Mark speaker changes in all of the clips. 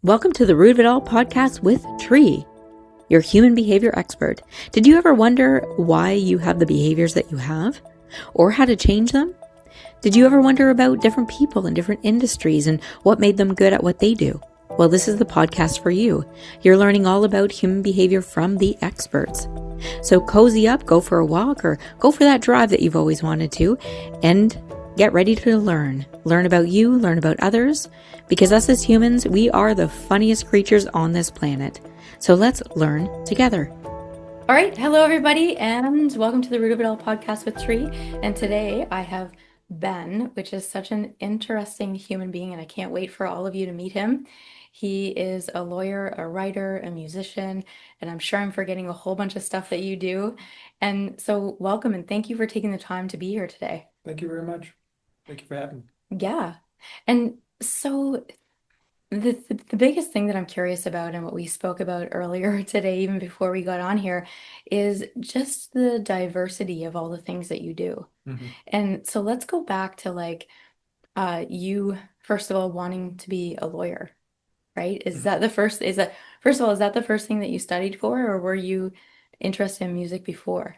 Speaker 1: Welcome to the Root of It All podcast with Tree, your human behavior expert. Did you ever wonder why you have the behaviors that you have or how to change them? Did you ever wonder about different people in different industries and what made them good at what they do? Well, this is the podcast for you. You're learning all about human behavior from the experts. So cozy up, go for a walk, or go for that drive that you've always wanted to, and get ready to learn. Learn about you, learn about others, because us as humans, we are the funniest creatures on this planet. So let's learn together. All right. Hello, everybody, and welcome to the Root of It All podcast with Tree. And today I have Ben, which is such an interesting human being, and I can't wait for all of you to meet him. He is a lawyer, a writer, a musician, and I'm sure I'm forgetting a whole bunch of stuff that you do. And so welcome and thank you for taking the time to be here today.
Speaker 2: Thank you very much. Thank you for having me.
Speaker 1: Yeah. And so the biggest thing that I'm curious about and what we spoke about earlier today, even before we got on here, is just the diversity of all the things that you do.
Speaker 2: hmm
Speaker 1: And so let's go back to you first of all wanting to be a lawyer, right? First of all, is that the first thing that you studied for, or were you interested in music before?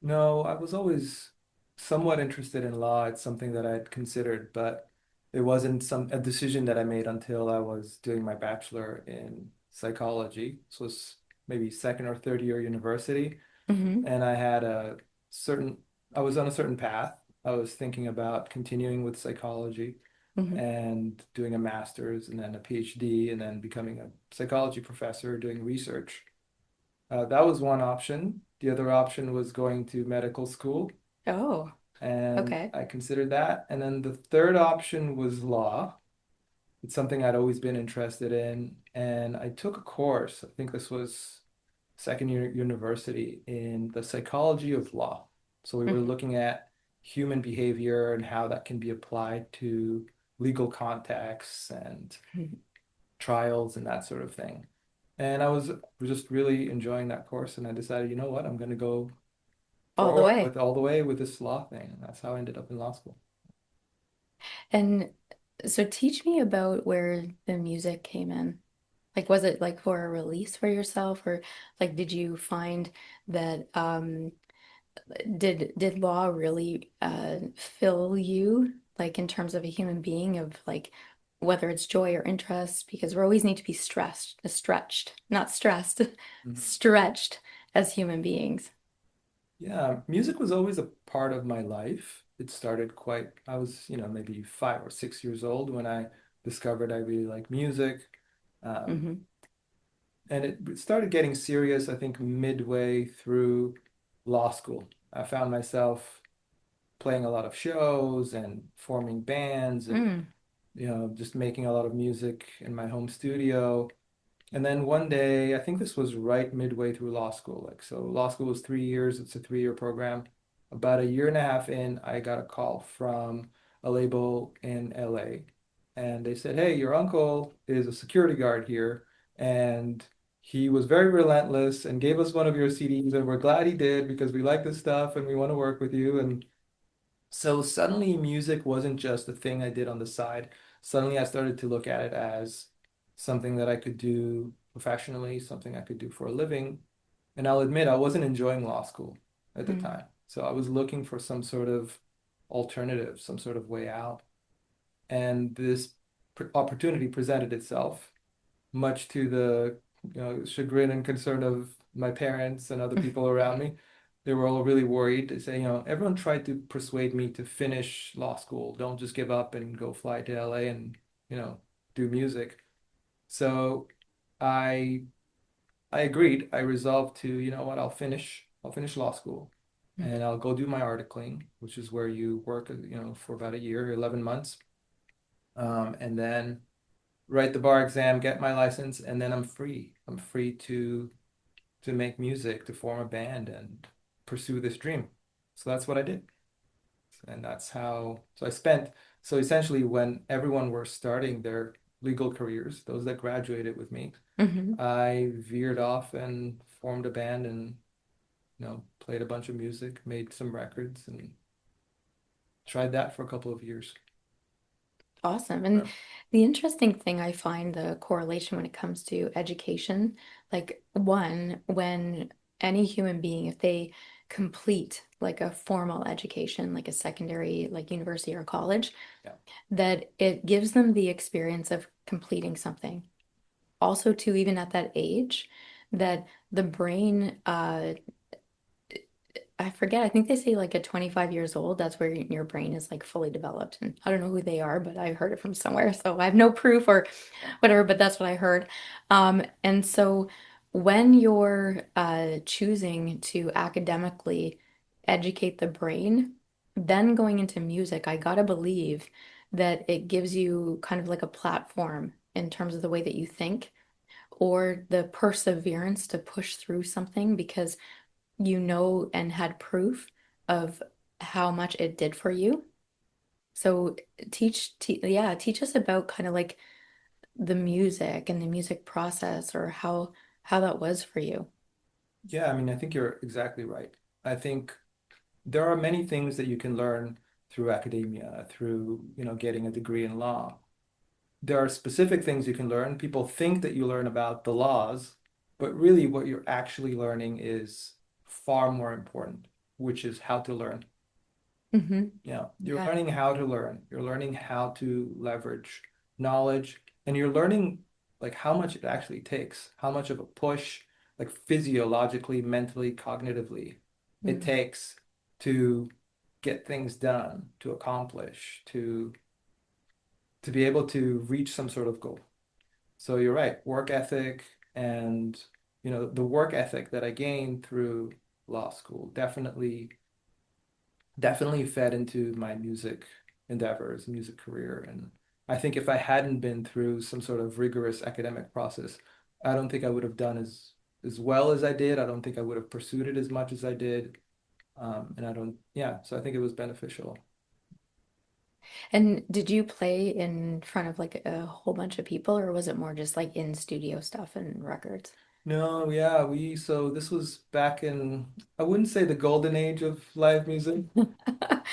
Speaker 2: No, I was always somewhat interested in law. It's something that I'd considered, but it wasn't a decision that I made until I was doing my bachelor in psychology. This was maybe second or third year university,
Speaker 1: Mm-hmm.
Speaker 2: and certain, I was on a certain path. I was thinking about continuing with psychology
Speaker 1: Mm-hmm.
Speaker 2: and doing a master's and then a PhD and then becoming a psychology professor doing research. That was one option. The other option was going to medical school,
Speaker 1: Oh,
Speaker 2: and
Speaker 1: okay.
Speaker 2: I considered that. And then the third option was law. It's something I'd always been interested in. And I took a course, I think this was second year university, in the psychology of law. So we were
Speaker 1: Mm-hmm.
Speaker 2: looking at human behavior and how that can be applied to legal contexts and trials and that sort of thing. And I was just really enjoying that course, and I decided, you know what, I'm going to go
Speaker 1: All the
Speaker 2: forward
Speaker 1: way.
Speaker 2: with all the way with this law thing. And that's how I ended up in law school.
Speaker 1: And so teach me about where the music came in. Like, was it like for a release for yourself, or like did you find that did law really fill you like in terms of a human being of like whether it's joy or interest? Because we always need to be stretched, not stressed,
Speaker 2: Mhm.
Speaker 1: stretched as human beings.
Speaker 2: Yeah, music was always a part of my life. I was, maybe 5 or 6 years old when I discovered I really like music. Um,
Speaker 1: Hmm.
Speaker 2: and it started getting serious, I think, midway through law school. I found myself playing a lot of shows and forming bands and,
Speaker 1: Mm.
Speaker 2: just making a lot of music in my home studio. And then one day, I think this was right midway through law school. Like, so law school was 3 years, it's a 3 year program. About a year and a half in, I got a call from a label in LA. And they said, hey, your uncle is a security guard here. And he was very relentless and gave us one of your CDs. And we're glad he did because we like this stuff and we want to work with you. And so suddenly music wasn't just a thing I did on the side. Suddenly I started to look at it as something that I could do professionally, something I could do for a living. And I'll admit I wasn't enjoying law school at the
Speaker 1: Mm.
Speaker 2: time. So I was looking for some sort of alternative, some sort of way out. And this opportunity presented itself, much to the chagrin and concern of my parents and other people around me. They were all really worried. They say, everyone tried to persuade me to finish law school. Don't just give up and go fly to LA and, you know, do music. So I I agreed. I resolved to, you know what, I'll finish law school and I'll go do my articling, which is where you work, for about a year, 11 months. And then write the bar exam, get my license, and then I'm free. I'm free to make music, to form a band and pursue this dream. So that's what I did. And that's how, so I spent, so essentially when everyone were starting their legal careers, those that graduated with me,
Speaker 1: Hmm.
Speaker 2: I veered off and formed a band and, played a bunch of music, made some records and tried that for a couple of years.
Speaker 1: Awesome. And
Speaker 2: Yeah.
Speaker 1: the interesting thing I find the correlation when it comes to education, like one, when any human being, if they complete like a formal education, like a secondary, like university or college,
Speaker 2: Yeah.
Speaker 1: that it gives them the experience of completing something. Also, too, even at that age, that the brain I forget. I think they say like at 25 years old, that's where your brain is like fully developed. And I don't know who they are, but I heard it from somewhere. So I have no proof or whatever, but that's what I heard. And so when you're choosing to academically educate the brain, then going into music, I gotta believe that it gives you kind of like a platform in terms of the way that you think or the perseverance to push through something because you know and had proof of how much it did for you. So yeah, teach us about kind of like the music and the music process or how that was for you.
Speaker 2: Yeah, I mean, I think you're exactly right. I think there are many things that you can learn through academia, through, getting a degree in law. There are specific things you can learn. People think that you learn about the laws, but really what you're actually learning is far more important, which is how to learn. You're
Speaker 1: Yeah.
Speaker 2: learning how to learn. You're learning how to leverage knowledge, and you're learning like how much it actually takes, how much of a push, like physiologically, mentally, cognitively, it
Speaker 1: Mm.
Speaker 2: takes to get things done, to accomplish, to be able to reach some sort of goal. So you're right, work ethic and the work ethic that I gained through law school definitely fed into my music endeavors, music career. And I think if I hadn't been through some sort of rigorous academic process, I don't think I would have done as well as I did. I don't think I would have pursued it as much as I did. And I don't, yeah, so I think it was beneficial.
Speaker 1: And did you play in front of like a whole bunch of people or was it more just like in studio stuff and records?
Speaker 2: No, yeah, so this was back in, I wouldn't say the golden age of live music.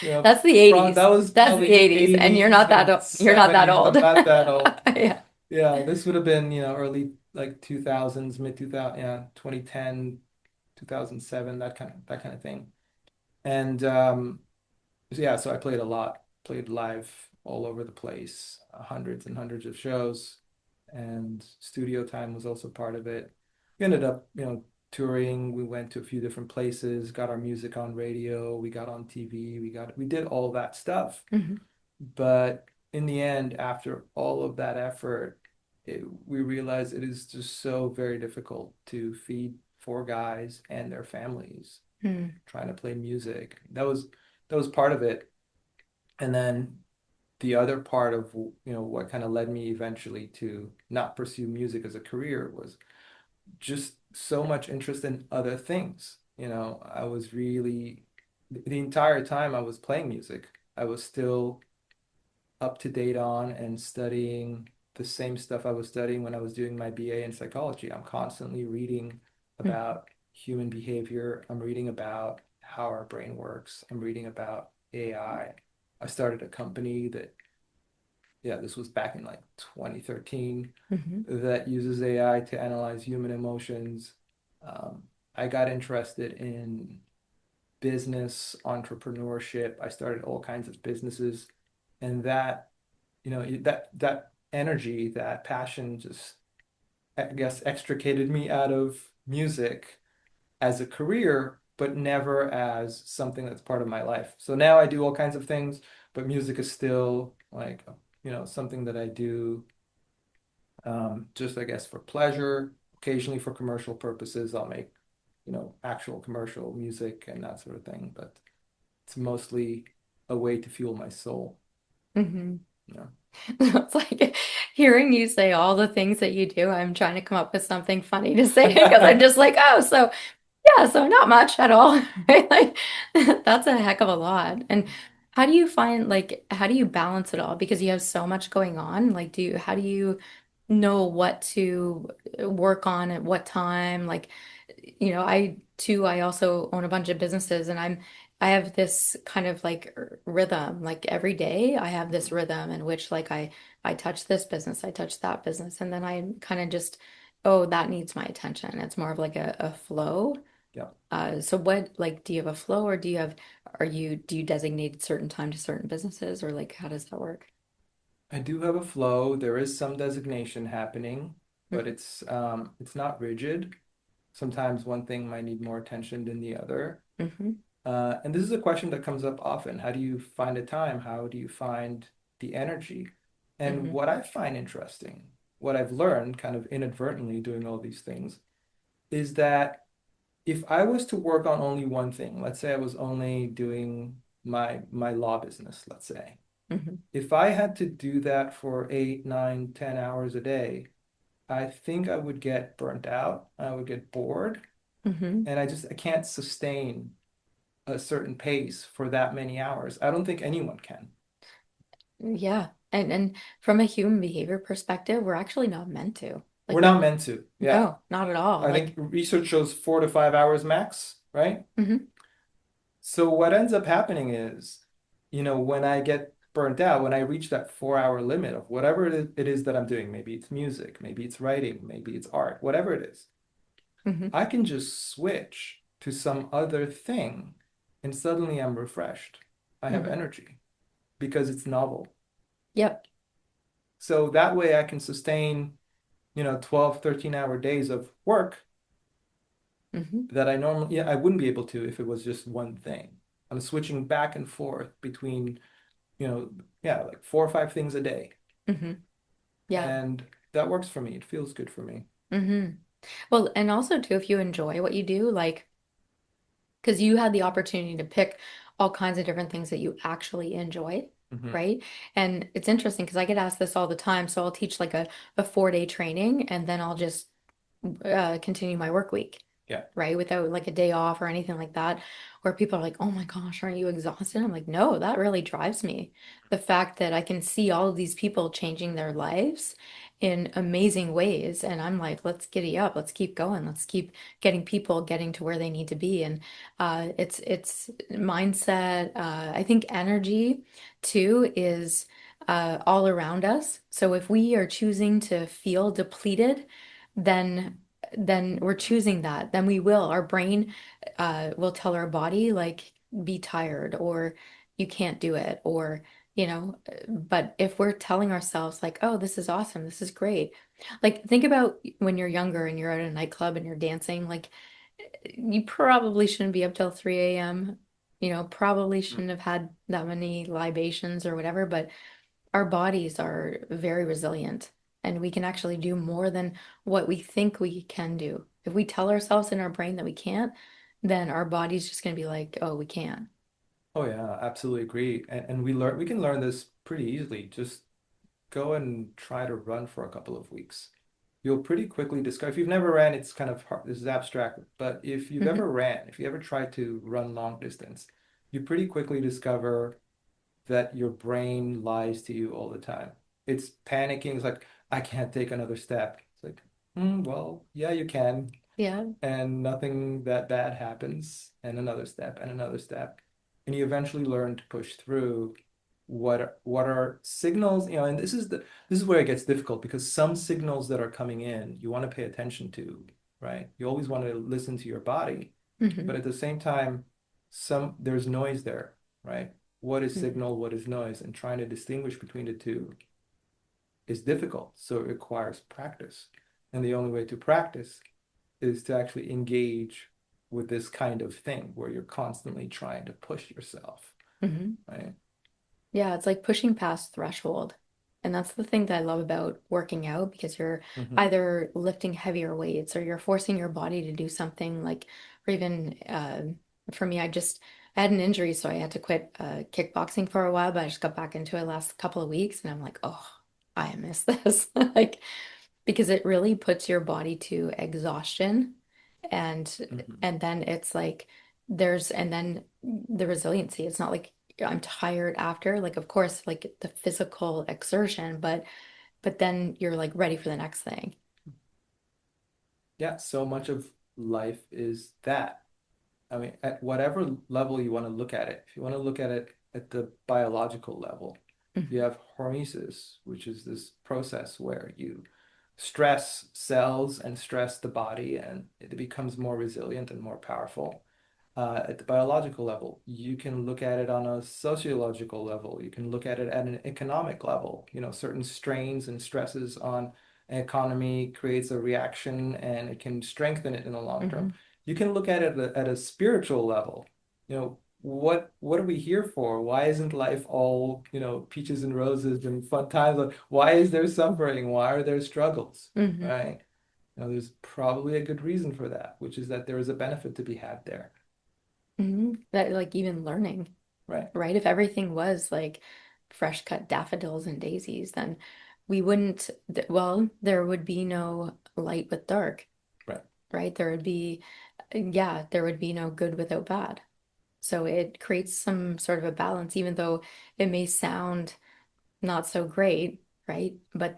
Speaker 1: That's the
Speaker 2: That
Speaker 1: 80s.
Speaker 2: was
Speaker 1: That's the
Speaker 2: probably
Speaker 1: 80s and
Speaker 2: 80s and
Speaker 1: you're not that
Speaker 2: 70s.
Speaker 1: old.
Speaker 2: I'm not that old.
Speaker 1: Yeah.
Speaker 2: Yeah, this would have been, early like 2000s, mid 2000, yeah, 2010, 2007, that kind of thing. And so yeah, so I played a lot, played live all over the place, hundreds and hundreds of shows, and studio time was also part of it. We ended up, touring. We went to a few different places, got our music on radio, we got on TV, we did all that stuff.
Speaker 1: Mhm.
Speaker 2: But in the end, after all of that effort, we realized it is just so very difficult to feed four guys and their families
Speaker 1: Hmm.
Speaker 2: trying to play music. That was part of it. And then the other part of what kind of led me eventually to not pursue music as a career was just so much interest in other things. I was really the entire time I was playing music, I was still up to date on and studying the same stuff I was studying when I was doing my BA in psychology. I'm constantly reading
Speaker 1: Hmm.
Speaker 2: about human behavior. I'm reading about how our brain works. I'm reading about AI. I started a company that, yeah, this was back in like 2013,
Speaker 1: Mhm.
Speaker 2: that uses AI to analyze human emotions. Um, I got interested in business, entrepreneurship. I started all kinds of businesses, and that energy, that passion just, I guess, extricated me out of music as a career, but never as something that's part of my life. So now I do all kinds of things, but music is still like, something that I do, just I guess for pleasure, occasionally for commercial purposes. I'll make, actual commercial music and that sort of thing, but it's mostly a way to fuel my soul.
Speaker 1: Mhm.
Speaker 2: Yeah.
Speaker 1: It's like hearing you say all the things that you do. I'm trying to come up with something funny to say because I'm just like, oh, so yeah, so not much at all. Right? Like that's a heck of a lot. And how do you find like how do you balance it all? Because you have so much going on. Like how do you know what to work on at what time? Like, I too, I also own a bunch of businesses and I'm
Speaker 3: I have this kind of like rhythm, like every day I have this rhythm in which like I touch this business, I touch that business, and then I kind of just, oh, that needs my attention. It's more of like a flow.
Speaker 2: Yeah.
Speaker 3: So what, like, do you have a flow, or do you designate certain time to certain businesses, or like how does that work?
Speaker 2: I do have a flow. There is some designation happening, but
Speaker 3: Hmm.
Speaker 2: it's not rigid. Sometimes one thing might need more attention than the other.
Speaker 3: Hmm.
Speaker 2: And this is a question that comes up often. How do you find a time? How do you find the energy? And
Speaker 3: Hmm.
Speaker 2: what I find interesting, what I've learned kind of inadvertently doing all these things, is that if I was to work on only one thing, let's say I was only doing my law business, let's say,
Speaker 3: Hmm.
Speaker 2: if I had to do that for 8, 9, 10 hours a day, I think I would get burnt out. I would get bored,
Speaker 3: Hmm.
Speaker 2: and I can't sustain a certain pace for that many hours. I don't think anyone can.
Speaker 3: Yeah. And from a human behavior perspective, we're actually not meant to.
Speaker 2: We're
Speaker 3: Like
Speaker 2: not meant to. Yeah.
Speaker 3: no, not at all.
Speaker 2: I think
Speaker 3: Like,
Speaker 2: research shows 4 to 5 hours max, right?
Speaker 3: hmm.
Speaker 2: So what ends up happening is, when I get burnt out, when I reach that 4 hour limit of whatever it is that I'm doing, maybe it's music, maybe it's writing, maybe it's art, whatever it is,
Speaker 3: Hmm.
Speaker 2: I can just switch to some other thing and suddenly I'm refreshed. I have
Speaker 3: Hmm.
Speaker 2: energy because it's novel.
Speaker 3: Yep.
Speaker 2: So that way I can sustain, 12, 13-hour days of work
Speaker 3: Hmm.
Speaker 2: that I normally, yeah, I wouldn't be able to if it was just one thing. I'm switching back and forth between, yeah, like 4 or 5 things a day.
Speaker 3: Hmm. Yeah.
Speaker 2: And that works for me. It feels good for me.
Speaker 3: Hmm. Well, and also too, if you enjoy what you do, like, because you had the opportunity to pick all kinds of different things that you actually enjoy,
Speaker 2: Hmm.
Speaker 3: right? And it's interesting because I get asked this all the time. So I'll teach like a 4-day training, and then I'll just continue my work week,
Speaker 2: Yeah.
Speaker 3: right? Without like a day off or anything like that, where people are like, oh my gosh, aren't you exhausted? I'm like, no, that really drives me. The fact that I can see all of these people changing their lives in amazing ways. And I'm like, let's giddy up, let's keep going, let's keep getting people getting to where they need to be. And it's mindset. I think energy too is all around us. So if we are choosing to feel depleted, then we're choosing that. Then we will. Our brain will tell our body like be tired or you can't do it or but if we're telling ourselves like, oh, this is awesome, this is great. Like think about when you're younger and you're at a nightclub and you're dancing, like you probably shouldn't be up till 3 a.m. Probably shouldn't have had that many libations or whatever, but our bodies are very resilient and we can actually do more than what we think we can do. If we tell ourselves in our brain that we can't, then our body's just going to be like, oh, we can.
Speaker 2: Oh yeah, absolutely agree. And we can learn this pretty easily. Just go and try to run for a couple of weeks. You'll pretty quickly discover, if you've never ran, it's kind of hard, this is abstract, but if you've
Speaker 3: Hmm.
Speaker 2: ever ran, if you ever tried to run long distance, you pretty quickly discover that your brain lies to you all the time. It's panicking. It's like, I can't take another step. It's like, well, yeah, you can.
Speaker 3: Yeah.
Speaker 2: And nothing that bad happens, and another step, and another step. And you eventually learn to push through what are signals, and this is where it gets difficult because some signals that are coming in, you want to pay attention to, right? You always want to listen to your body, but
Speaker 3: Hmm.
Speaker 2: at the same time, there's noise there, right? What is
Speaker 3: Hmm.
Speaker 2: signal, what is noise, and trying to distinguish between the two is difficult. So it requires practice. And the only way to practice is to actually engage with this kind of thing where you're constantly trying to push yourself,
Speaker 3: Hmm.
Speaker 2: right?
Speaker 3: Yeah, it's like pushing past threshold. And that's the thing that I love about working out because you're
Speaker 2: Hmm.
Speaker 3: either lifting heavier weights or you're forcing your body to do something like, or even for me, I had an injury, so I had to quit kickboxing for a while, but I just got back into it last couple of weeks and I'm like, oh, I miss this. Like, because it really puts your body to exhaustion and
Speaker 2: Hmm.
Speaker 3: and then it's like and then the resiliency, it's not like I'm tired after, like of course like the physical exertion, but then you're like ready for the next thing.
Speaker 2: Yeah, so much of life is that. I mean, at whatever level you want to look at it, if you want to look at it at the biological level, you
Speaker 3: Mhm.
Speaker 2: have hormesis, which is this process where you stress cells and stress the body, and it becomes more resilient and more powerful. At the biological level, you can look at it on a sociological level. You can look at it at an economic level. You know, certain strains and stresses on an economy creates a reaction, and it can strengthen it in the long term.
Speaker 3: Mhm.
Speaker 2: You can look at it at a spiritual level. You know, what are we here for? Why isn't life all, peaches and roses and fun times? Like, why is there suffering? Why are there struggles?
Speaker 3: Mhm.
Speaker 2: Right? There's probably a good reason for that, which is that there is a benefit to be had there.
Speaker 3: That like even learning,
Speaker 2: Right.
Speaker 3: right? If everything was like fresh cut daffodils and daisies, then we wouldn't, well, there would be no light with dark,
Speaker 2: Right.
Speaker 3: right? There would be, yeah, there would be no good without bad. So it creates some sort of a balance, even though it may sound not so great, right? But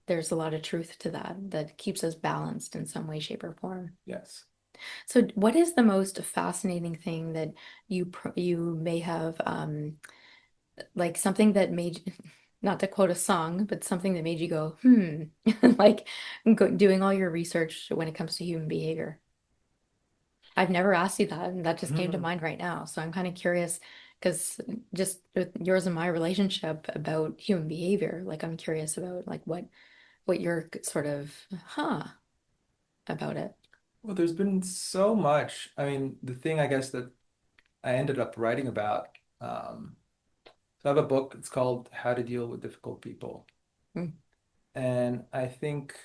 Speaker 3: there's a lot of truth to that that keeps us balanced in some way, shape, or form.
Speaker 2: Yes.
Speaker 3: So, what is the most fascinating thing that you may have like something that made, not to quote a song, but something that made you go, hmm, like doing all your research when it comes to human behavior? I've never asked you that, and that just came to
Speaker 2: Mhm.
Speaker 3: mind right now. So I'm kind of curious because just with yours and my relationship about human behavior, like I'm curious about like what your sort of about it.
Speaker 2: Well, there's been so much. I mean, the thing I guess that I ended up writing about, um, so I have a book, it's called How to Deal with Difficult People.
Speaker 3: Mm,
Speaker 2: And I think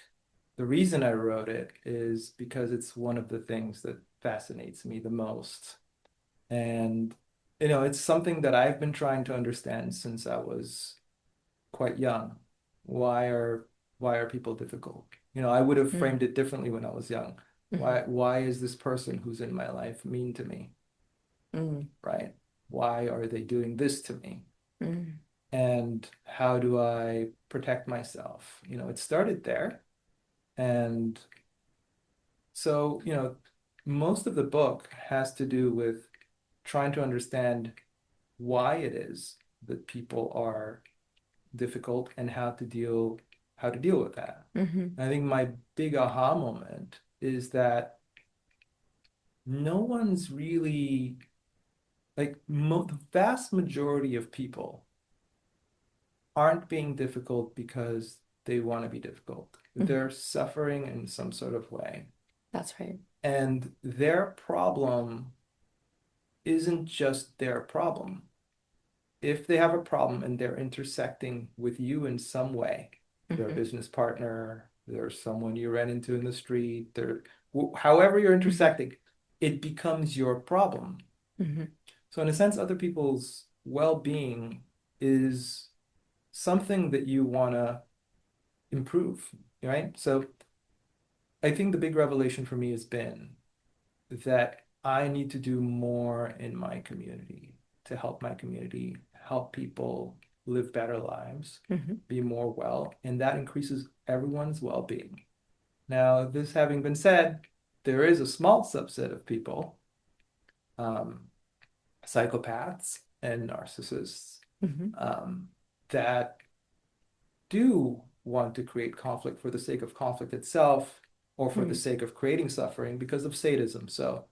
Speaker 2: the reason I wrote it is because it's one of the things that fascinates me the most. And, it's something that I've been trying to understand since I was quite young. Why are why are people difficult? I would have
Speaker 3: mm,
Speaker 2: framed it differently when I was young.
Speaker 3: mhm,
Speaker 2: Why is this person who's in my life mean to me,
Speaker 3: mm,
Speaker 2: right? Why are they doing this to me?
Speaker 3: mm,
Speaker 2: And how do I protect myself? It started there. And so, most of the book has to do with trying to understand why it is that people are difficult and how to deal with that.
Speaker 3: mhm,
Speaker 2: I think my big aha moment is that no one's really like the vast majority of people aren't being difficult because they want to be difficult.
Speaker 3: mhm.
Speaker 2: They're suffering in some sort of way.
Speaker 3: That's right.
Speaker 2: And their problem isn't just their problem. If they have a problem and they're intersecting with you in some way, they're a
Speaker 3: Hmm.
Speaker 2: business partner, they're someone you ran into in the street, however you're
Speaker 3: Hmm.
Speaker 2: intersecting, it becomes your problem.
Speaker 3: Hmm.
Speaker 2: So in a sense, other people's well-being is something that you want to improve, right? So I think the big revelation for me has been that I need to do more in my community to help my community, help people live better lives,
Speaker 3: Hmm.
Speaker 2: be more well, and that increases everyone's well-being. Now, this having been said, there is a small subset of people, um, psychopaths and narcissists,
Speaker 3: Hmm.
Speaker 2: um, that do want to create conflict for the sake of conflict itself or for the
Speaker 3: Hmm.
Speaker 2: sake of creating suffering because of sadism. So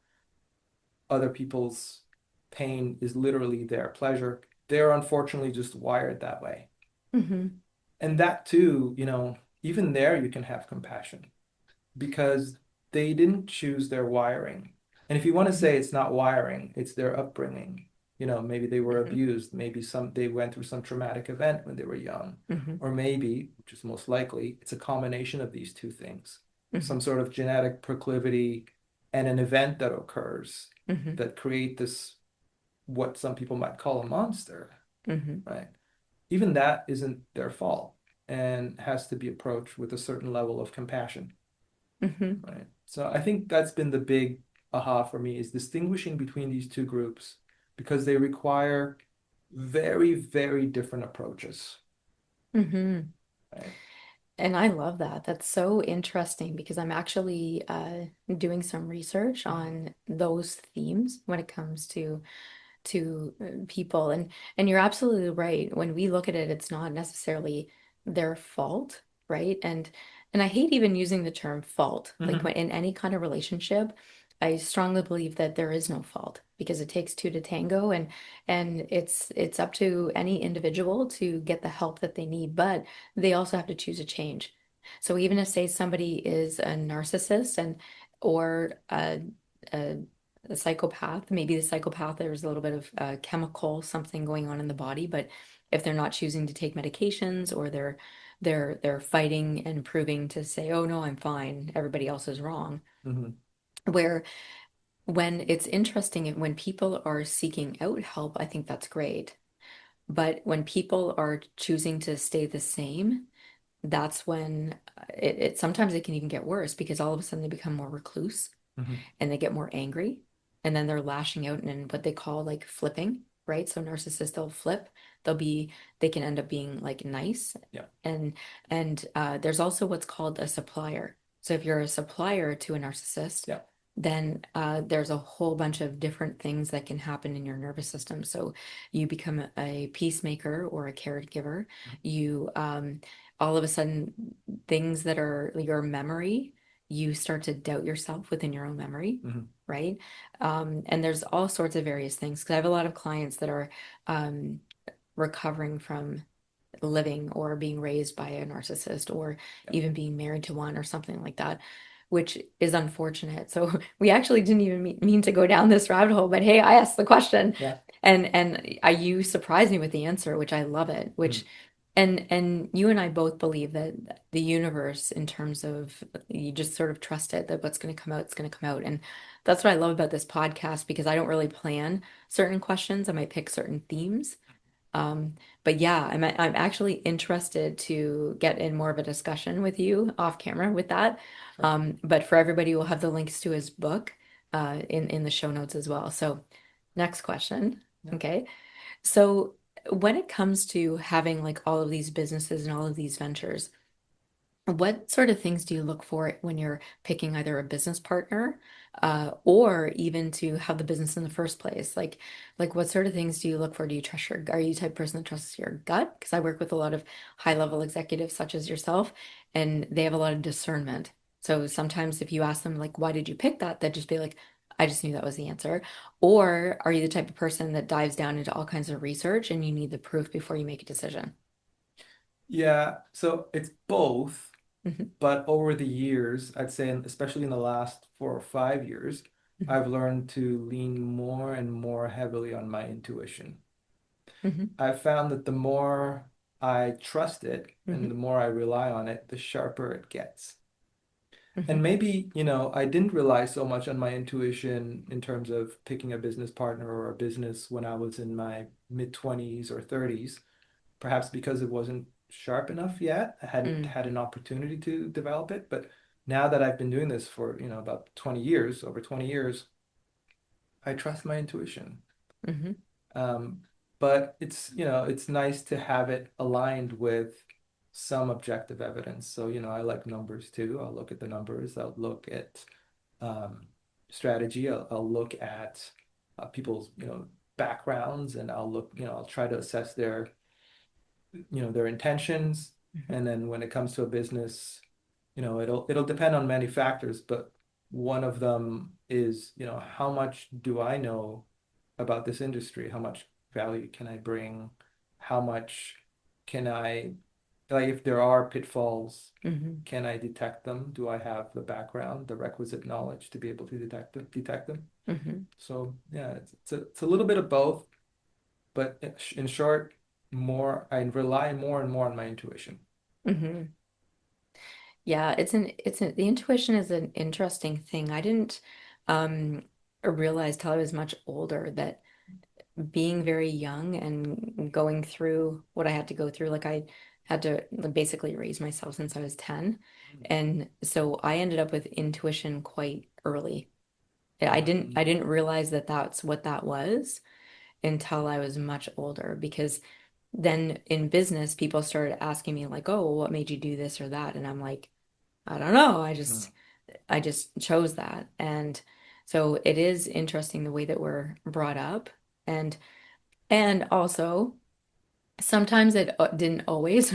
Speaker 2: other people's pain is literally their pleasure. They're unfortunately just wired that way.
Speaker 3: Hmm.
Speaker 2: And that too, even there you can have compassion because they didn't choose their wiring. And if you want to
Speaker 3: Hmm.
Speaker 2: say it's not wiring, it's their upbringing. Maybe they were
Speaker 3: Hmm.
Speaker 2: abused, maybe they went through some traumatic event when they were young,
Speaker 3: Hmm.
Speaker 2: or maybe, which is most likely, it's a combination of these two things.
Speaker 3: Hmm.
Speaker 2: Some sort of genetic proclivity and an event that occurs
Speaker 3: Hmm.
Speaker 2: that create this what some people might call a monster,
Speaker 3: Hmm.
Speaker 2: right? Even that isn't their fault and has to be approached with a certain level of compassion,
Speaker 3: Hmm.
Speaker 2: right? So I think that's been the big aha for me is distinguishing between these two groups because they require very, very different approaches,
Speaker 3: Hmm.
Speaker 2: right?
Speaker 3: And I love that. That's so interesting because I'm actually doing some research
Speaker 2: Mhm.
Speaker 3: on those themes when it comes to people. And you're absolutely right. When we look at it, it's not necessarily their fault, right? And I hate even using the term fault. Like
Speaker 2: Mhm.
Speaker 3: when in any kind of relationship, I strongly believe that there is no fault because it takes two to tango, and it's up to any individual to get the help that they need, but they also have to choose a change. So even if say somebody is a narcissist and or a a psychopath, maybe the psychopath, there's a little bit of chemical something going on in the body, but if they're not choosing to take medications or they're fighting and proving to say, oh no, I'm fine, everybody else is wrong.
Speaker 2: Mhm.
Speaker 3: Where when it's interesting when people are seeking out help, I think that's great. But when people are choosing to stay the same, that's when it sometimes it can even get worse because all of a sudden they become more recluse
Speaker 2: Mhm.
Speaker 3: and they get more angry and then they're lashing out and what they call like flipping, right? So narcissists, they'll flip. They can end up being like nice.
Speaker 2: Yeah.
Speaker 3: And there's also what's called a supplier. So if you're a supplier to a narcissist,
Speaker 2: Yeah.
Speaker 3: then there's a whole bunch of different things that can happen in your nervous system. So you become a peacemaker or a caregiver. You all of a sudden things that are your memory, you start to doubt yourself within your own memory,
Speaker 2: Mhm.
Speaker 3: right? And there's all sorts of various things because I have a lot of clients that are um, recovering from living or being raised by a narcissist or
Speaker 2: Yeah.
Speaker 3: even being married to one or something like that, which is unfortunate. So we actually didn't even mean to go down this rabbit hole, but hey, I asked the question
Speaker 2: Yeah.
Speaker 3: and you surprised me with the answer, which I love it, which
Speaker 2: Mhm.
Speaker 3: and you and I both believe that the universe, in terms of you just sort of trust it that what's going to come out, it's going to come out. And that's what I love about this podcast because I don't really plan certain questions. I might pick certain themes. Um, but yeah, I'm actually interested to get in more of a discussion with you off camera with that.
Speaker 2: Sure.
Speaker 3: But for everybody, we'll have the links to his book in the show notes as well. So next question.
Speaker 2: Yeah.
Speaker 3: Okay. So when it comes to having like all of these businesses and all of these ventures, what sort of things do you look for when you're picking either a business partner, or even to have the business in the first place? Like what sort of things do you look for? Do you trust are you the type of person that trusts your gut? Because I work with a lot of high level executives such as yourself, and they have a lot of discernment. So sometimes if you ask them like, why did you pick that? They'd just be like, I just knew that was the answer. Or are you the type of person that dives down into all kinds of research and you need the proof before you make a decision?
Speaker 2: Yeah. So it's both,
Speaker 3: Hmm.
Speaker 2: but over the years, I'd say, especially in the last 4 or 5 years, I've learned to lean more and more heavily on my intuition.
Speaker 3: Hmm.
Speaker 2: I've found that the more I trust it and the
Speaker 3: Hmm.
Speaker 2: more I rely on it, the sharper it gets.
Speaker 3: Hmm.
Speaker 2: And maybe, I didn't rely so much on my intuition in terms of picking a business partner or a business when I was in my mid 20s or 30s, perhaps because it wasn't sharp enough yet. I hadn't
Speaker 3: Hmm.
Speaker 2: had an opportunity to develop it. But now that I've been doing this for, about 20 years, over 20 years, I trust my intuition.
Speaker 3: Hmm.
Speaker 2: Um, but it's nice to have it aligned with some objective evidence. So, I like numbers too. I'll look at the numbers. I'll look at um, strategy. I'll look at people's, backgrounds, and I'll try to assess their intentions.
Speaker 3: Hmm.
Speaker 2: And then when it comes to a business, it'll depend on many factors, but one of them is, how much do I know about this industry? How much value can I bring? How much can I, like, if there are pitfalls,
Speaker 3: Hmm.
Speaker 2: can I detect them? Do I have the background, the requisite knowledge to be able to detect them?
Speaker 3: Hmm.
Speaker 2: So yeah, it's a little bit of both, but in short, I rely more and more on my intuition.
Speaker 3: Hmm. Yeah, the intuition is an interesting thing. I didn't um realize till I was much older that being very young and going through what I had to go through, like I had to basically raise myself since I was 10. And so I ended up with intuition quite early.
Speaker 2: Mhm.
Speaker 3: I didn't realize that that's what that was until I was much older because then in business, people started asking me like, "Oh, what made you do this or that?" And I'm like, "I don't know.
Speaker 2: Mm.
Speaker 3: I just chose that." And so it is interesting the way that we're brought up, and also sometimes it didn't always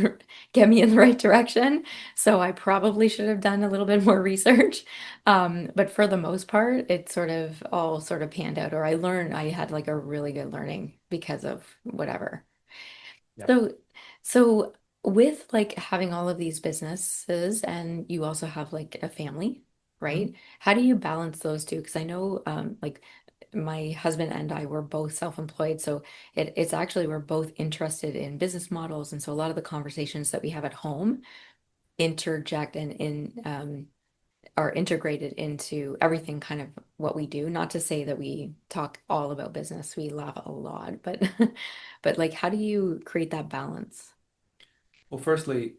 Speaker 3: get me in the right direction. So I probably should have done a little bit more research. But for the most part, it sort of all sort of panned out, or I had like a really good learning because of whatever.
Speaker 2: Yep.
Speaker 3: So, so with like having all of these businesses and you also have like a family, right?
Speaker 2: Mhm.
Speaker 3: How do you balance those two? Because I know like my husband and I were both self-employed, so it's actually we're both interested in business models, and so a lot of the conversations that we have at home interject and in are integrated into everything kind of what we do. Not to say that we talk all about business, we laugh a lot, but but like how do you create that balance?
Speaker 2: Well, firstly,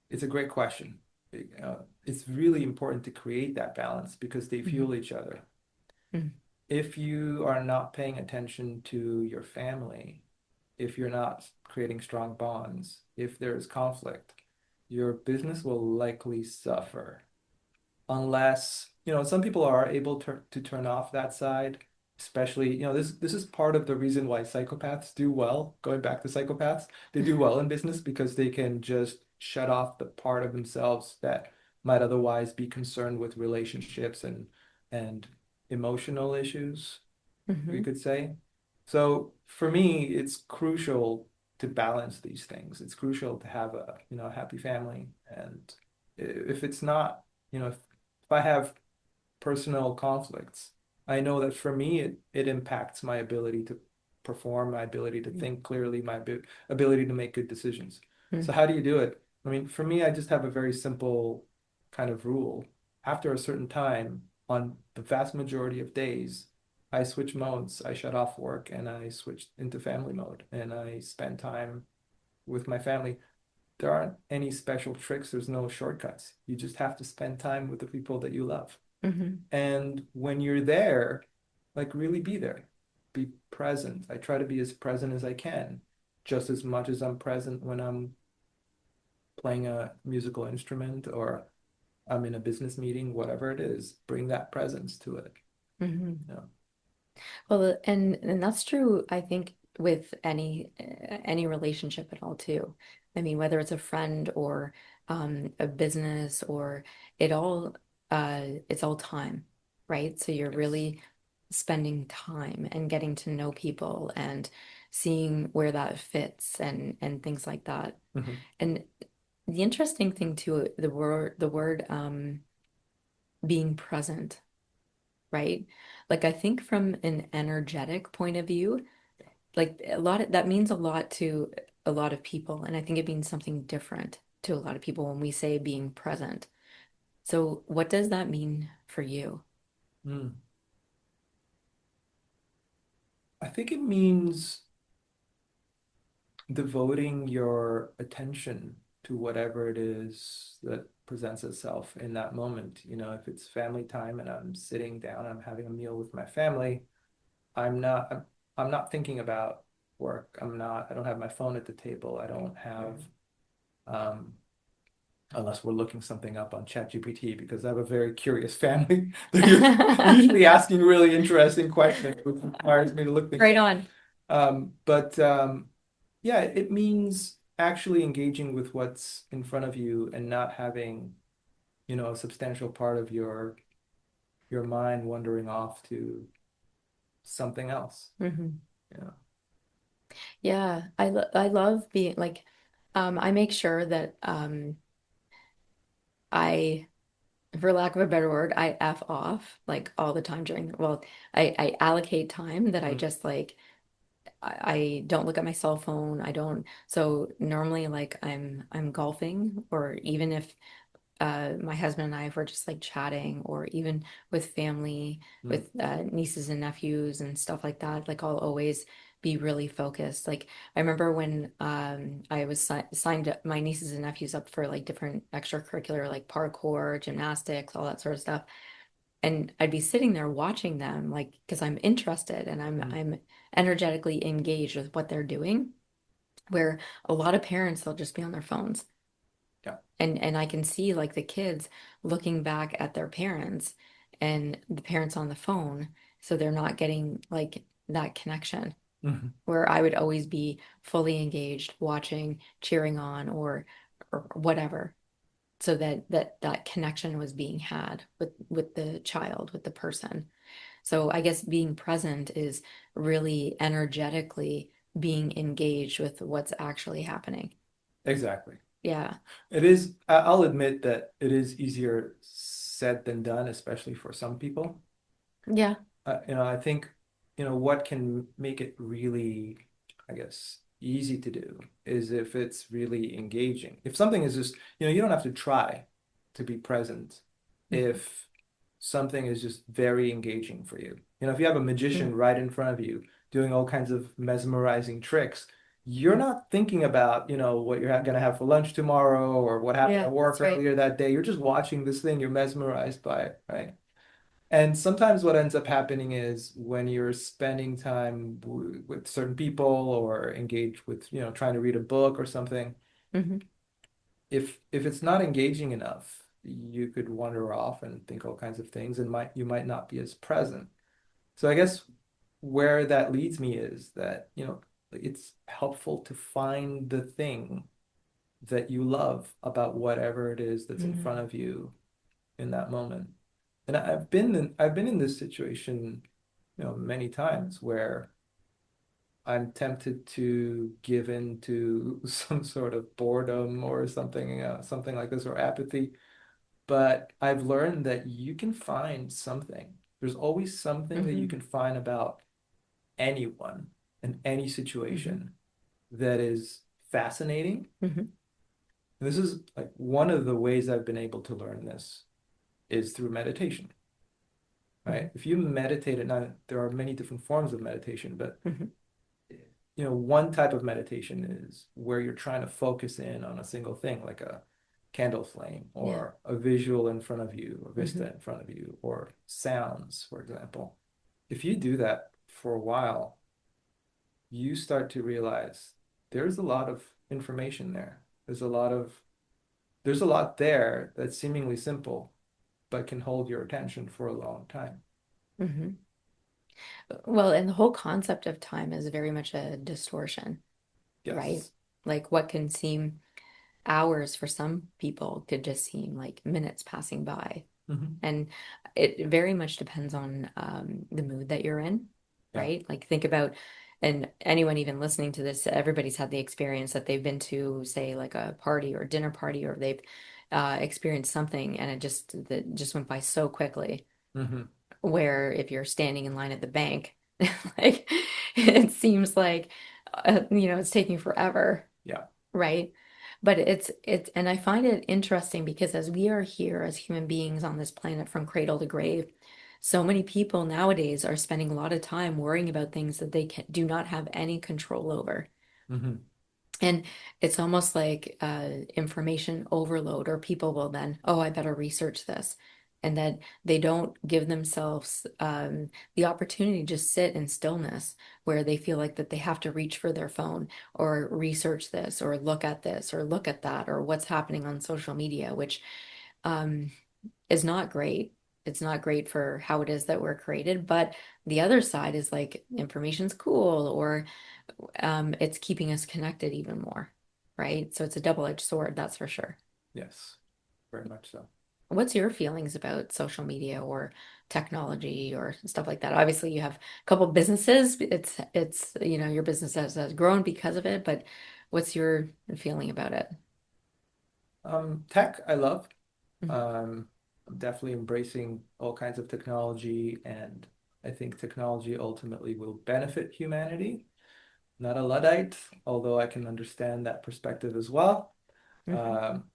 Speaker 2: it's a great question. It's really important to create that balance because they
Speaker 3: Mhm.
Speaker 2: fuel each other.
Speaker 3: Mhm.
Speaker 2: If you are not paying attention to your family, if you're not creating strong bonds, if there's conflict, your business will likely suffer. Unless, some people are able to turn off that side, especially, this is part of the reason why psychopaths do well, going back to psychopaths, they do well in business because they can just shut off the part of themselves that might otherwise be concerned with relationships and emotional issues, we
Speaker 3: Mhm.
Speaker 2: could say. So for me, it's crucial to balance these things. It's crucial to have a happy family. And if it's not, if I have personal conflicts, I know that for me, it impacts my ability to perform, my ability to think clearly, my ability to make good decisions. So
Speaker 3: Mhm.
Speaker 2: how do you do it? I mean, for me, I just have a very simple kind of rule. After a certain time, on the vast majority of days, I switch modes. I shut off work and I switch into family mode and I spend time with my family. There aren't any special tricks. There's no shortcuts. You just have to spend time with the people that you love.
Speaker 3: Mhm.
Speaker 2: And when you're there, like really be there, be present. I try to be as present as I can, just as much as I'm present when I'm playing a musical instrument or I'm in a business meeting, whatever it is, bring that presence to it.
Speaker 3: Mhm.
Speaker 2: You know?
Speaker 3: Well, and that's true, I think, with any relationship at all too. I mean, whether it's a friend or a business or it all it's all time, right? So you're
Speaker 2: Yes.
Speaker 3: really spending time and getting to know people and seeing where that fits and things like that.
Speaker 2: Mhm.
Speaker 3: And the interesting thing too, the word being present, right? Like I think from an energetic point of view, like that means a lot to a lot of people, and I think it means something different to a lot of people when we say being present. So what does that mean for you?
Speaker 2: Mm. I think it means devoting your attention to whatever it is that presents itself in that moment. If it's family time and I'm sitting down, I'm having a meal with my family, I'm not thinking about work. I don't have my phone at the table. I don't have, um, unless we're looking something up on ChatGPT because I have a very curious family. They're usually asking really interesting questions, which requires me to look things
Speaker 3: Right
Speaker 2: up.
Speaker 3: on.
Speaker 2: But yeah, it means actually engaging with what's in front of you and not having, a substantial part of your mind wandering off to something else.
Speaker 3: Hmm.
Speaker 2: Yeah.
Speaker 3: Yeah, I love being like I make sure that I for lack of a better word, I F off like all the time well, I allocate time that I
Speaker 2: Mm,
Speaker 3: just like I don't look at my cell phone. I don't. So normally like I'm golfing or even if my husband and I, if we're just like chatting or even with family,
Speaker 2: mm,
Speaker 3: with nieces and nephews and stuff like that, like I'll always be really focused. Like I remember when I was signed up my nieces and nephews up for like different extracurricular like parkour, gymnastics, all that sort of stuff. And I'd be sitting there watching them, like, because I'm interested and
Speaker 2: Mm.
Speaker 3: I'm energetically engaged with what they're doing, where a lot of parents, they'll just be on their phones.
Speaker 2: Yeah.
Speaker 3: And I can see like the kids looking back at their parents and the parents on the phone, so they're not getting like that connection
Speaker 2: Mhm.
Speaker 3: where I would always be fully engaged, watching, cheering on, or whatever, so that that connection was being had with the child, with the person. So I guess being present is really energetically being engaged with what's actually happening.
Speaker 2: Exactly.
Speaker 3: Yeah.
Speaker 2: It is, I'll admit that it is easier said than done, especially for some people.
Speaker 3: Yeah.
Speaker 2: I think, what can make it really, I guess, easy to do is if it's really engaging. If something is just, you don't have to try to be present
Speaker 3: Mhm.
Speaker 2: if something is just very engaging for you. If you have a magician
Speaker 3: Mhm.
Speaker 2: right in front of you doing all kinds of mesmerizing tricks, you're not thinking about, what you're going to have for lunch tomorrow or what happened
Speaker 3: Yeah,
Speaker 2: at work
Speaker 3: that's right.
Speaker 2: earlier that day. You're just watching this thing, you're mesmerized by it, right? And sometimes what ends up happening is when you're spending time with certain people or engaged with, trying to read a book or something,
Speaker 3: Hmm.
Speaker 2: if it's not engaging enough, you could wander off and think all kinds of things and you might not be as present. So I guess where that leads me is that, it's helpful to find the thing that you love about whatever it is that's in front
Speaker 3: Hmm.
Speaker 2: of you in that moment. And I've been in this situation, many times where I'm tempted to give in to some sort of boredom or something like this, or apathy. But I've learned that you can find something. There's always something that you
Speaker 3: Hmm.
Speaker 2: can find about anyone in any
Speaker 3: Hmm.
Speaker 2: situation that is fascinating.
Speaker 3: Hmm.
Speaker 2: And this is like one of the ways I've been able to learn this is through meditation, right? If you meditate at night, there are many different forms of meditation, but
Speaker 3: Hmm.
Speaker 2: one type of meditation is where you're trying to focus in on a single thing, like a candle flame
Speaker 3: Yeah.
Speaker 2: or a visual in front of you, or
Speaker 3: Hmm.
Speaker 2: vista in front of you, or sounds, for example. If you do that for a while, you start to realize there's a lot of information there. There's a lot there that's seemingly simple, but can hold your attention for a long time.
Speaker 3: Hmm. Well, and the whole concept of time is very much a distortion, right?
Speaker 2: Yes.
Speaker 3: Like what can seem hours for some people could just seem like minutes passing by.
Speaker 2: Hmm.
Speaker 3: And it very much depends on the mood that you're in,
Speaker 2: Yeah.
Speaker 3: right? Like think about, and anyone even listening to this, everybody's had the experience that they've been to, say, like a party or dinner party, or they've experienced something and it just that just went by so quickly.
Speaker 2: Hmm.
Speaker 3: Where if you're standing in line at the bank, like it seems like it's taking forever,
Speaker 2: Yeah.
Speaker 3: right? But and I find it interesting because as we are here as human beings on this planet from cradle to grave, so many people nowadays are spending a lot of time worrying about things that they do not have any control over.
Speaker 2: Hmm.
Speaker 3: And it's almost like information overload, or people will then, oh, I better research this. And that they don't give themselves the opportunity to just sit in stillness where they feel like that they have to reach for their phone or research this or look at this or look at that or what's happening on social media, which um, is not great. It's not great for how it is that we're created. But the other side is like information's cool, or it's keeping us connected even more, right? So it's a double-edged sword, that's for sure.
Speaker 2: Yes. Very much so.
Speaker 3: What's your feelings about social media or technology or stuff like that? Obviously, you have a couple businesses. It's your business has grown because of it, but what's your feeling about it?
Speaker 2: Tech, I love.
Speaker 3: Mhm.
Speaker 2: Um, I'm definitely embracing all kinds of technology, and I think technology ultimately will benefit humanity. Not a Luddite, although I can understand that perspective as well.
Speaker 3: Mhm.
Speaker 2: Um,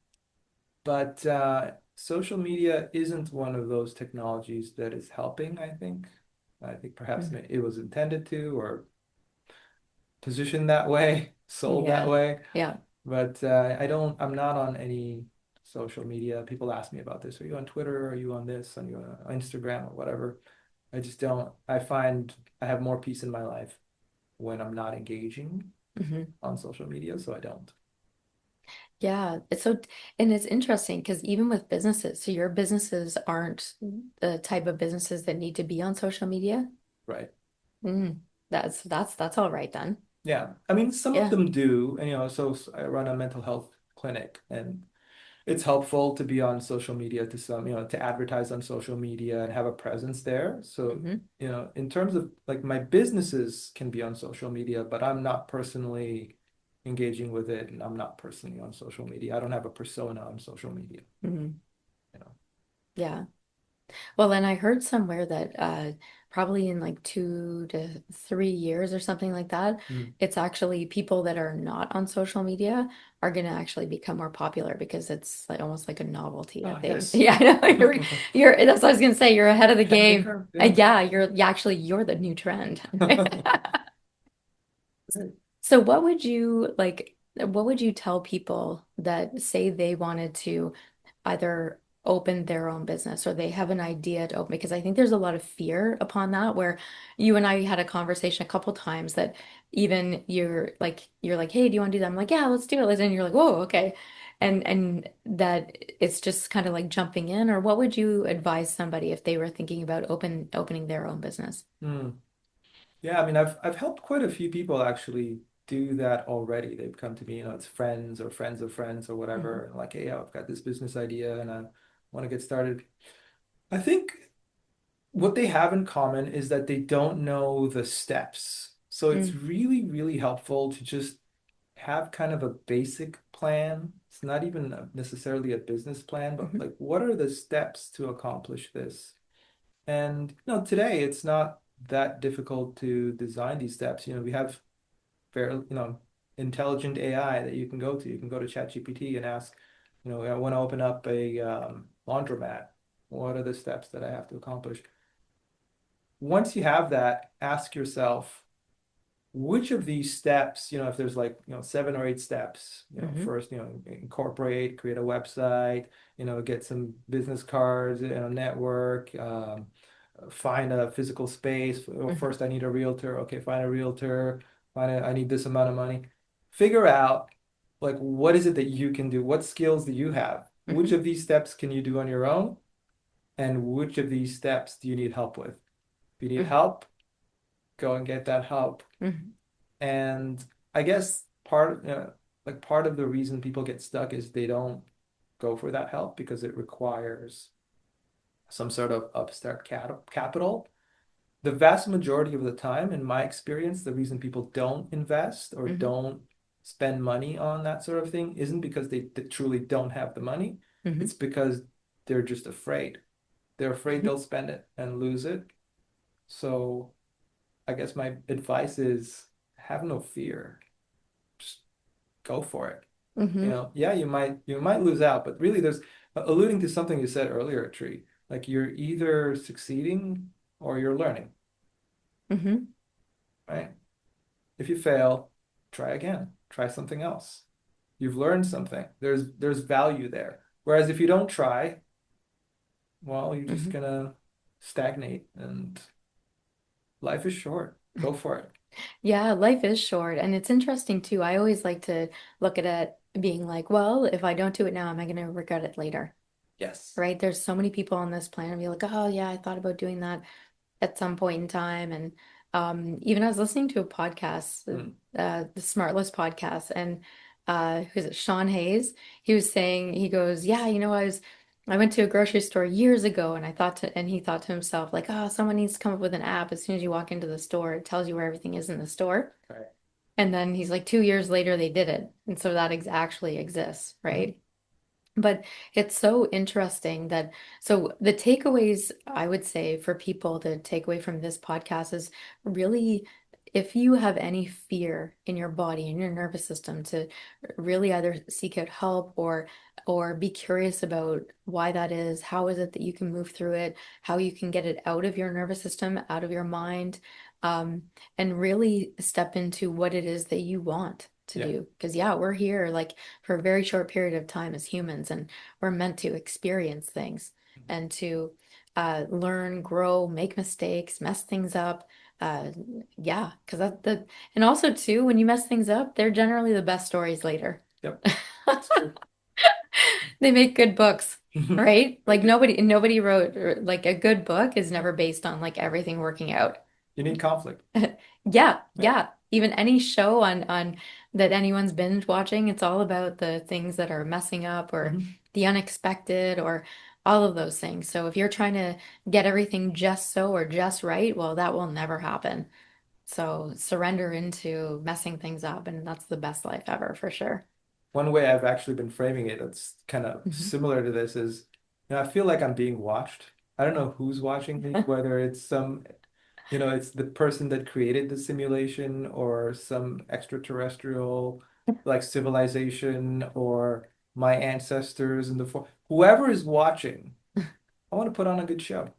Speaker 2: but social media isn't one of those technologies that is helping, I think. I think perhaps
Speaker 3: Mhm.
Speaker 2: it was intended to, or positioned that way, sold that
Speaker 3: Yeah.
Speaker 2: way.
Speaker 3: Yeah.
Speaker 2: But I'm not on any social media. People ask me about this. Are you on Twitter? Are you on this? Are you on Instagram or whatever? I just don't. I find I have more peace in my life when I'm not engaging
Speaker 3: Hmm.
Speaker 2: on social media, so I don't.
Speaker 3: Yeah, and it's interesting because even with businesses, so your businesses aren't the type of businesses that need to be on social media.
Speaker 2: Right.
Speaker 3: Mm, that's all right then.
Speaker 2: Yeah. I mean, some of
Speaker 3: Yeah.
Speaker 2: them do, and so I run a mental health clinic, and it's helpful to be on social media to to advertise on social media and have a presence there. So,
Speaker 3: Hmm.
Speaker 2: in terms of like my businesses can be on social media, but I'm not personally engaging with it, and I'm not personally on social media. I don't have a persona on social media,
Speaker 3: Hmm.
Speaker 2: you know.
Speaker 3: Yeah. Well, and I heard somewhere that probably in like 2 to 3 years or something like that,
Speaker 2: Mm.
Speaker 3: it's actually people that are not on social media are going to actually become more popular because it's like almost like a novelty
Speaker 2: Oh,
Speaker 3: that they,
Speaker 2: yes.
Speaker 3: yeah, I know that's what I was going to say. You're ahead of the
Speaker 2: Ahead of the
Speaker 3: game.
Speaker 2: curve, yeah.
Speaker 3: Yeah, you're the new trend. So what would you tell people that say they wanted to either open their own business or they have an idea to open, because I think there's a lot of fear upon that, where you and I had a conversation a couple times that even you're like, hey, do you want to do that? I'm like, yeah, let's do it. And you're like, whoa, okay. And that it's just kind of like jumping in, or what would you advise somebody if they were thinking about opening their own business?
Speaker 2: Mm. Yeah, I mean, I've helped quite a few people actually do that already. They've come to me, it's friends or friends of friends or whatever,
Speaker 3: Hmm.
Speaker 2: and like, hey, I've got this business idea and I want to get started. I think what they have in common is that they don't know the steps. So it's
Speaker 3: Mm.
Speaker 2: really, really helpful to just have kind of a basic plan. It's not even necessarily a business plan, but
Speaker 3: Hmm.
Speaker 2: like, what are the steps to accomplish this? And today it's not that difficult to design these steps. We have very, intelligent AI that you can go to. You can go to ChatGPT and ask, I want to open up a laundromat. What are the steps that I have to accomplish? Once you have that, ask yourself, which of these steps, if there's like, 7 or 8 steps,
Speaker 3: Hmm.
Speaker 2: first, incorporate, create a website, get some business cards, network, find a physical space. Well,
Speaker 3: Hmm.
Speaker 2: first I need a realtor. Okay, find a realtor. I need this amount of money. Figure out like what is it that you can do? What skills do you have? Which
Speaker 3: Hmm.
Speaker 2: of these steps can you do on your own? And which of these steps do you need help with? If you need help, go and get that help.
Speaker 3: Hmm.
Speaker 2: And I guess part of the reason people get stuck is they don't go for that help because it requires some sort of upstart capital. The vast majority of the time, in my experience, the reason people don't invest or
Speaker 3: Hmm.
Speaker 2: don't spend money on that sort of thing isn't because they truly don't have the money.
Speaker 3: Hmm.
Speaker 2: It's because they're just afraid. They're afraid
Speaker 3: Hmm.
Speaker 2: they'll spend it and lose it. So I guess my advice is have no fear. Just go for it.
Speaker 3: Hmm.
Speaker 2: Yeah, you might lose out, but really there's alluding to something you said earlier, Tree. Like you're either succeeding or you're learning,
Speaker 3: Hmm.
Speaker 2: right? If you fail, try again. Try something else. You've learned something. There's value there. Whereas if you don't try, well, you're just
Speaker 3: Hmm.
Speaker 2: gonna stagnate and life is short. Go for it.
Speaker 3: Yeah, life is short. And it's interesting too. I always like to look at it being like, well, if I don't do it now, am I going to regret it later?
Speaker 2: Yes.
Speaker 3: Right? There's so many people on this planet be like, oh, yeah, I thought about doing that at some point in time. And even I was listening to a podcast,
Speaker 2: Mm.
Speaker 3: the Smartless podcast, and who's it, Sean Hayes? He was saying, he goes, yeah, I went to a grocery store years ago, and he thought to himself, like, oh, someone needs to come up with an app. As soon as you walk into the store, it tells you where everything is in the store.
Speaker 2: Right.
Speaker 3: And then he's like, 2 years later, they did it, and so that ex actually exists,
Speaker 2: Mhm.
Speaker 3: right? But it's so interesting that, so the takeaways I would say for people to take away from this podcast is really, if you have any fear in your body and your nervous system, to really either seek out help or be curious about why that is, how is it that you can move through it, how you can get it out of your nervous system, out of your mind, um, and really step into what it is that you want. to
Speaker 2: Yeah.
Speaker 3: do. Because, yeah, we're here like for a very short period of time as humans, and we're meant to experience things and to learn, grow, make mistakes, mess things up. Yeah, because and also too, when you mess things up, they're generally the best stories later.
Speaker 2: Yep. That's true.
Speaker 3: They make good books, right?
Speaker 2: They
Speaker 3: Like
Speaker 2: do.
Speaker 3: nobody wrote, or, like, a good book is never based on like everything working out.
Speaker 2: You need conflict.
Speaker 3: Yeah,
Speaker 2: Yeah.
Speaker 3: yeah. Even any show on that anyone's binge watching, it's all about the things that are messing up or
Speaker 2: Mhm.
Speaker 3: the unexpected or all of those things. So if you're trying to get everything just so or just right, well, that will never happen. So surrender into messing things up, and that's the best life ever for sure.
Speaker 2: One way I've actually been framing it that's kind of
Speaker 3: Mhm.
Speaker 2: similar to this is, I feel like I'm being watched. I don't know who's watching me, whether it's it's the person that created the simulation or some extraterrestrial like civilization or my ancestors in the whoever is watching, I want to put on a good show.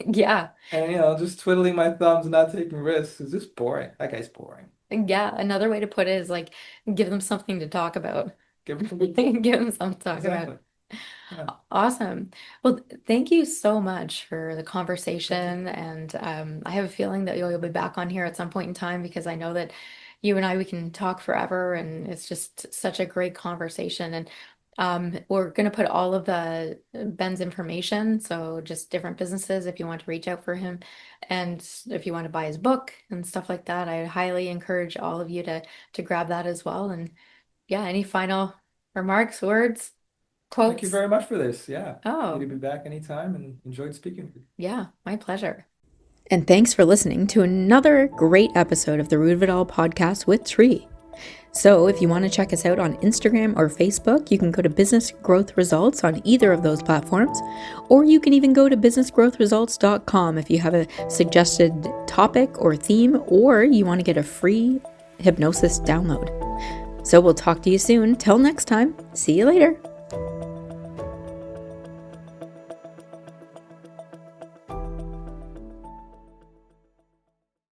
Speaker 3: Yeah.
Speaker 2: And just twiddling my thumbs and not taking risks is just boring. That guy's boring.
Speaker 3: Yeah, another way to put it is like give them something to talk about.
Speaker 2: Give it some good
Speaker 3: Give them something to talk about.
Speaker 2: exactly. Yeah.
Speaker 3: Awesome. Well, thank you so much for the
Speaker 2: Thank you.
Speaker 3: conversation. And I have a feeling that you'll be back on here at some point in time because I know that you and I, we can talk forever. And it's just such a great conversation. And we're going to put all of the Ben's information. So just different businesses if you want to reach out for him. And if you want to buy his book and stuff like that, I highly encourage all of you to grab that as well. And yeah, any final remarks, words,
Speaker 2: Thank you
Speaker 3: quotes?
Speaker 2: very much for this. Yeah. Happy to
Speaker 3: Oh,
Speaker 2: be back anytime and enjoyed speaking with you.
Speaker 3: yeah, my pleasure.
Speaker 1: And thanks for listening to another great episode of the Root of It All podcast with Tree. So if you want to check us out on Instagram or Facebook, you can go to Business Growth Results on either of those platforms, or you can even go to businessgrowthresults.com if you have a suggested topic or theme, or you want to get a free hypnosis download. So we'll talk to you soon. Till next time, see you later.